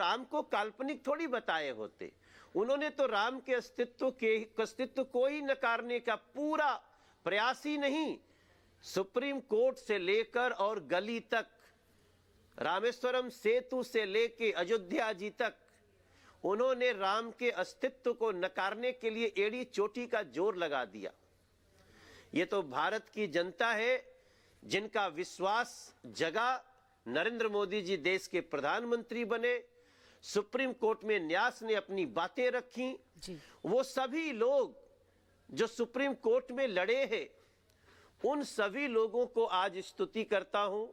राम को काल्पनिक थोड़ी बताए होते। उन्होंने तो राम के अस्तित्व को ही नकारने का पूरा प्रयास ही नहीं, सुप्रीम कोर्ट से लेकर और गली तक, रामेश्वरम सेतु से लेकर अयोध्या जी तक, उन्होंने राम के अस्तित्व को नकारने के लिए एड़ी चोटी का जोर लगा दिया। ये तो भारत की जनता है जिनका विश्वास जगा, नरेंद्र मोदी जी देश के प्रधानमंत्री बने, सुप्रीम कोर्ट में न्यास ने अपनी बातें रखी। वो सभी लोग जो सुप्रीम कोर्ट में लड़े हैं, उन सभी लोगों को आज स्तुति करता हूं,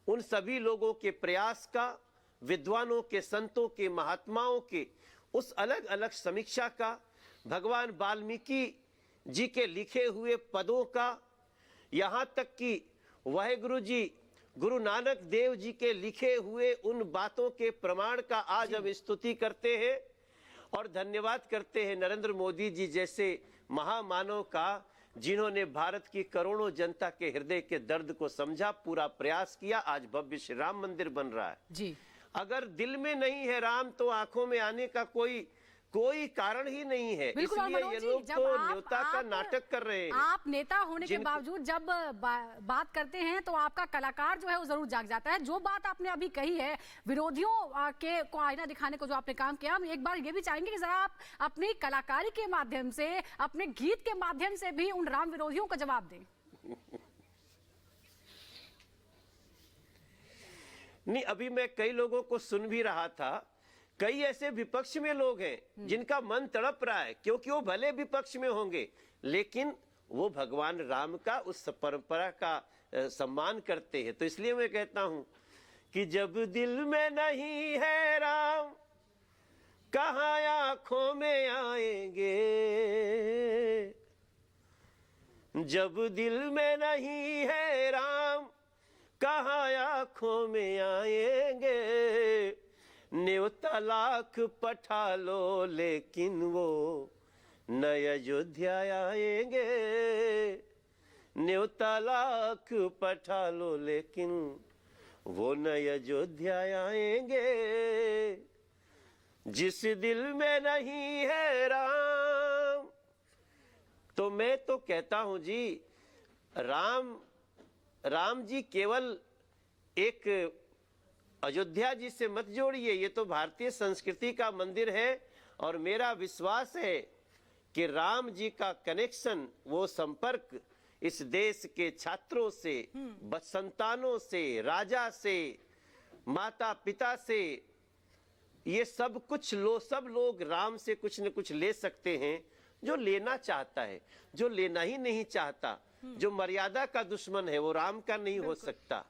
उन सभी लोगों के प्रयास का, विद्वानों के, संतों के, महात्माओं के उस अलग अलग समीक्षा का, भगवान वाल्मीकि जी के लिखे हुए पदों का, यहाँ तक कि वाहेगुरु जी, गुरु नानक देव जी के लिखे हुए उन बातों के प्रमाण का आज हम स्तुति करते हैं और धन्यवाद करते हैं नरेंद्र मोदी जी जैसे महामानव का, जिन्होंने भारत की करोड़ों जनता के हृदय के दर्द को समझा, पूरा प्रयास किया। आज भव्य श्री राम मंदिर बन रहा है जी। अगर दिल में नहीं है राम तो आंखों में आने का कोई कारण ही नहीं है। इसलिए ये लोग तो न्योता का नाटक कर रहे हैं। आप नेता होने के बावजूद जब बात करते हैं तो आपका कलाकार जो है वो जरूर जाग जाता है। जो बात आपने अभी कही है, विरोधियों के को आईना दिखाने को जो आपने काम किया, हम एक बार ये भी चाहेंगे कि जरा आप अपनी कलाकारी के माध्यम से, अपने गीत के माध्यम से भी उन राम विरोधियों का जवाब दें। नहीं, अभी मैं कई लोगों को सुन भी रहा था, कई ऐसे विपक्ष में लोग हैं जिनका मन तड़प रहा है, क्योंकि वो भले विपक्ष में होंगे लेकिन वो भगवान राम का उस परंपरा का सम्मान करते हैं। तो इसलिए मैं कहता हूं कि जब दिल में नहीं है राम कहां आंखों में आएंगे, जब दिल में नहीं है राम कहां आंखों में आएंगे, न्योता लाख पठा लो लेकिन वो नए अयोध्या आएंगे, न्योता लाख पठा लो लेकिन वो नए अयोध्या आएंगे, जिस दिल में नहीं है राम। तो मैं तो कहता हूं जी, राम जी केवल एक अयोध्या जी से मत जोड़िए, ये तो भारतीय संस्कृति का मंदिर है और मेरा विश्वास है कि राम जी का कनेक्शन, वो संपर्क इस देश के छात्रों से, संतानों से, राजा से, माता पिता से, ये सब लोग राम से कुछ न कुछ ले सकते हैं। जो लेना चाहता है, जो लेना ही नहीं चाहता, जो मर्यादा का दुश्मन है वो राम का नहीं हो सकता,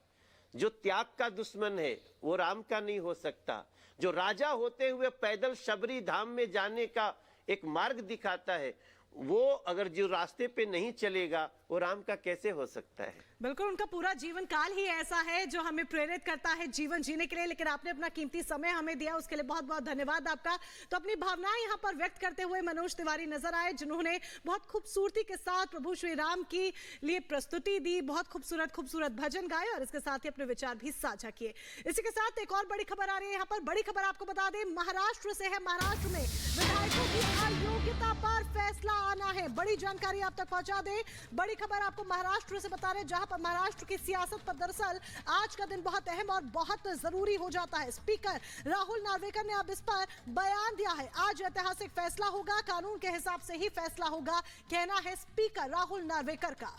जो त्याग का दुश्मन है वो राम का नहीं हो सकता, जो राजा होते हुए पैदल शबरी धाम में जाने का एक मार्ग दिखाता है, वो अगर जो रास्ते पे नहीं चलेगा वो राम का कैसे हो सकता है। बिल्कुल, उनका पूरा जीवन काल ही ऐसा है जो हमें प्रेरित करता है जीवन जीने के लिए। लेकिन आपने अपना कीमती समय हमें दिया, उसके लिए बहुत बहुत धन्यवाद आपका। तो अपनी भावनाएं यहाँ पर व्यक्त करते हुए मनोज तिवारी नजर आए, जिन्होंने बहुत खूबसूरती के साथ प्रभु श्री राम की लिए प्रस्तुति दी, बहुत खूबसूरत भजन गाए और इसके साथ ही अपने विचार भी साझा किए। इसी के साथ एक और बड़ी खबर आ रही है यहाँ पर। बड़ी खबर आपको बता दें, महाराष्ट्र से है। महाराष्ट्र में विधायकों की अयोग्यता पर फैसला आना है। बड़ी जानकारी आप तक पहुंचा दें। बड़ी खबर आपको महाराष्ट्र से बता रहे, जहां पर महाराष्ट्र की सियासत पर दरअसल आज का दिन बहुत अहम और बहुत जरूरी हो जाता है। स्पीकर राहुल नार्वेकर ने अब इस पर बयान दिया है। आज ऐतिहासिक फैसला होगा, कानून के हिसाब से ही फैसला होगा, कहना है स्पीकर राहुल नार्वेकर का।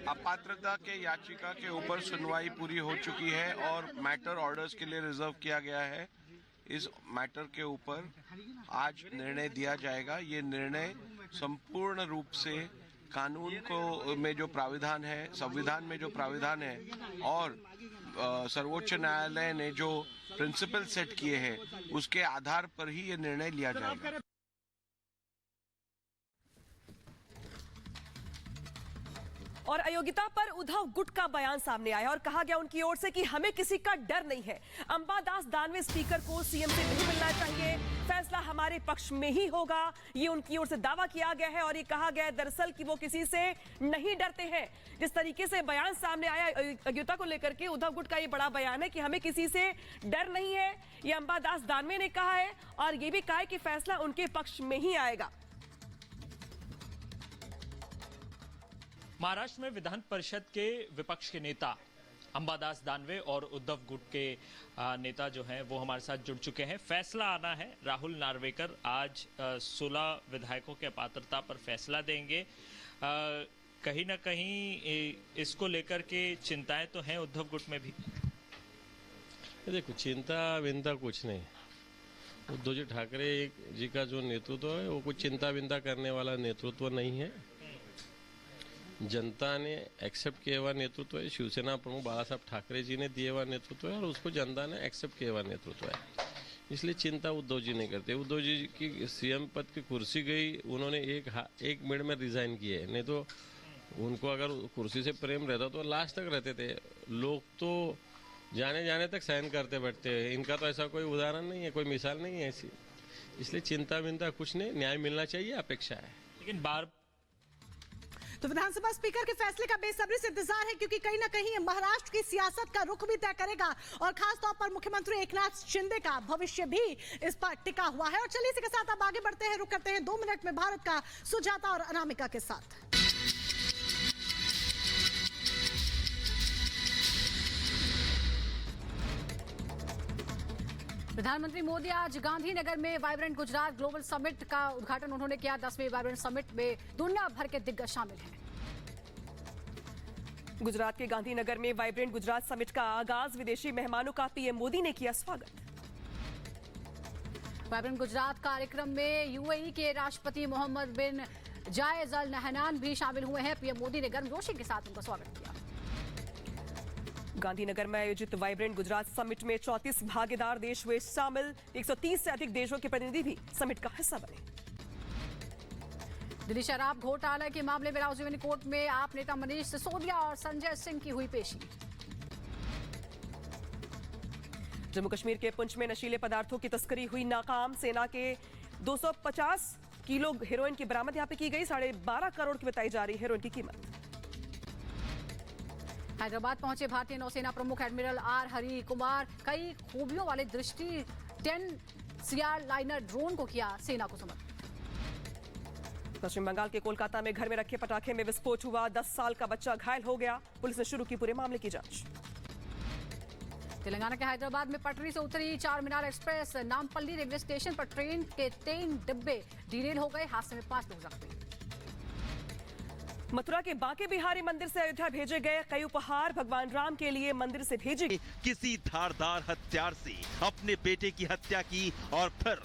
अपात्रता के याचिका के ऊपर सुनवाई पूरी हो चुकी है और मैटर ऑर्डर्स के लिए रिजर्व किया गया है। इस मैटर के ऊपर आज निर्णय दिया जाएगा। ये निर्णय संपूर्ण रूप से कानून को में जो प्राविधान है, संविधान में जो प्राविधान है और सर्वोच्च न्यायालय ने जो प्रिंसिपल सेट किए हैं उसके आधार पर ही ये निर्णय लिया जाएगा। और अयोग्यता पर उद्धव गुट का बयान सामने आया और कहा गया उनकी ओर से कि हमें किसी का डर नहीं है। अंबादास दानवे स्पीकर को सीएम से नहीं मिलना चाहिए, फैसला हमारे पक्ष में ही होगा, ये उनकी ओर से दावा किया गया है। और ये कहा गया है दरअसल कि वो किसी से नहीं डरते हैं। जिस तरीके से बयान सामने आया अयोग्यता को लेकर के, उद्धव गुट का ये बड़ा बयान है कि हमें किसी से डर नहीं है, ये अंबादास दानवे ने कहा है। और ये भी कहा है कि फैसला उनके पक्ष में ही आएगा। महाराष्ट्र में विधान परिषद के विपक्ष के नेता अंबादास दानवे और उद्धव गुट के नेता जो हैं वो हमारे साथ जुड़ चुके हैं। फैसला आना है। राहुल नार्वेकर आज 16 विधायकों के अपात्रता पर फैसला देंगे। कहीं ना कहीं इसको लेकर के चिंताएं तो हैं उद्धव गुट में भी। देखो, चिंता विंता कुछ नहीं। उद्धव जी ठाकरे जी का जो नेतृत्व है वो कुछ चिंता विंता करने वाला नेतृत्व नहीं है। जनता ने एक्सेप्ट किया हुआ नेतृत्व है। शिवसेना प्रमुख बाला साहब ठाकरे जी ने दिया हुआ नेतृत्व है और उसको जनता ने एक्सेप्ट किया हुआ नेतृत्व है। इसलिए चिंता उद्धव जी नहीं करते। उद्धव जी की सीएम पद की कुर्सी गई, उन्होंने एक मिनट में रिजाइन किए, नहीं तो उनको अगर कुर्सी से प्रेम रहता तो लास्ट तक रहते थे। लोग तो जाने जाने तक सहन करते बैठते हैं। इनका तो ऐसा कोई उदाहरण नहीं है, कोई मिसाल नहीं है ऐसी। इसलिए चिंता विंता कुछ नहीं, न्याय मिलना चाहिए, अपेक्षा है। लेकिन बार तो विधानसभा स्पीकर के फैसले का बेसब्री से इंतजार है, क्योंकि कहीं ना कहीं महाराष्ट्र की सियासत का रुख भी तय करेगा और खासतौर पर मुख्यमंत्री एकनाथ शिंदे का भविष्य भी इस पर टिका हुआ है। और चलिए इसी के साथ अब आगे बढ़ते हैं, रुक करते हैं 2 मिनट में भारत का सुजाता और अनामिका के साथ। प्रधानमंत्री मोदी आज गांधीनगर में वाइब्रेंट गुजरात ग्लोबल समिट का उद्घाटन उन्होंने किया। 10वें वाइब्रेंट समिट में दुनिया भर के दिग्गज शामिल हैं। गुजरात के गांधीनगर में वाइब्रेंट गुजरात समिट का आगाज विदेशी मेहमानों का पीएम मोदी ने किया स्वागत। वाइब्रेंट गुजरात कार्यक्रम में यूएई के राष्ट्रपति मोहम्मद बिन जायद अल नहयान भी शामिल हुए हैं। पीएम मोदी ने गर्मजोशी के साथ उनका स्वागत किया। गांधीनगर में आयोजित वाइब्रेंट गुजरात समिट में 34 भागीदार देश हुए शामिल। 130 से अधिक देशों के प्रतिनिधि भी समिट का हिस्सा बने। दिल्ली शराब घोटाला के मामले में राउजवेली कोर्ट में आप नेता मनीष सिसोदिया और संजय सिंह की हुई पेशी। जम्मू कश्मीर के पुंछ में नशीले पदार्थों की तस्करी हुई नाकाम। सेना के 250 किलो हेरोइन की बरामद यहां पे की गई। 12.5 करोड़ की बताई जा रही हेरोइन की कीमत। हैदराबाद पहुंचे भारतीय नौसेना प्रमुख एडमिरल आर हरि कुमार। कई खूबियों वाले दृष्टि 10 सीआर लाइनर ड्रोन को किया सेना को समर्पित। पश्चिम बंगाल के कोलकाता में घर में रखे पटाखे में विस्फोट हुआ। 10 साल का बच्चा घायल हो गया। पुलिस ने शुरू की पूरे मामले की जांच। तेलंगाना के हैदराबाद में पटरी से उतरी चार मीनार एक्सप्रेस। नामपल्ली रेलवे स्टेशन पर ट्रेन के 3 डिब्बे डिरेल हो गए। हादसे में 5 लोग जख्मी। मथुरा के बांके बिहारी मंदिर से अयोध्या भेजे गए कई उपहार भगवान राम के लिए मंदिर से भेजे गए। किसी धारदार हथियार से अपने बेटे की हत्या की और फिर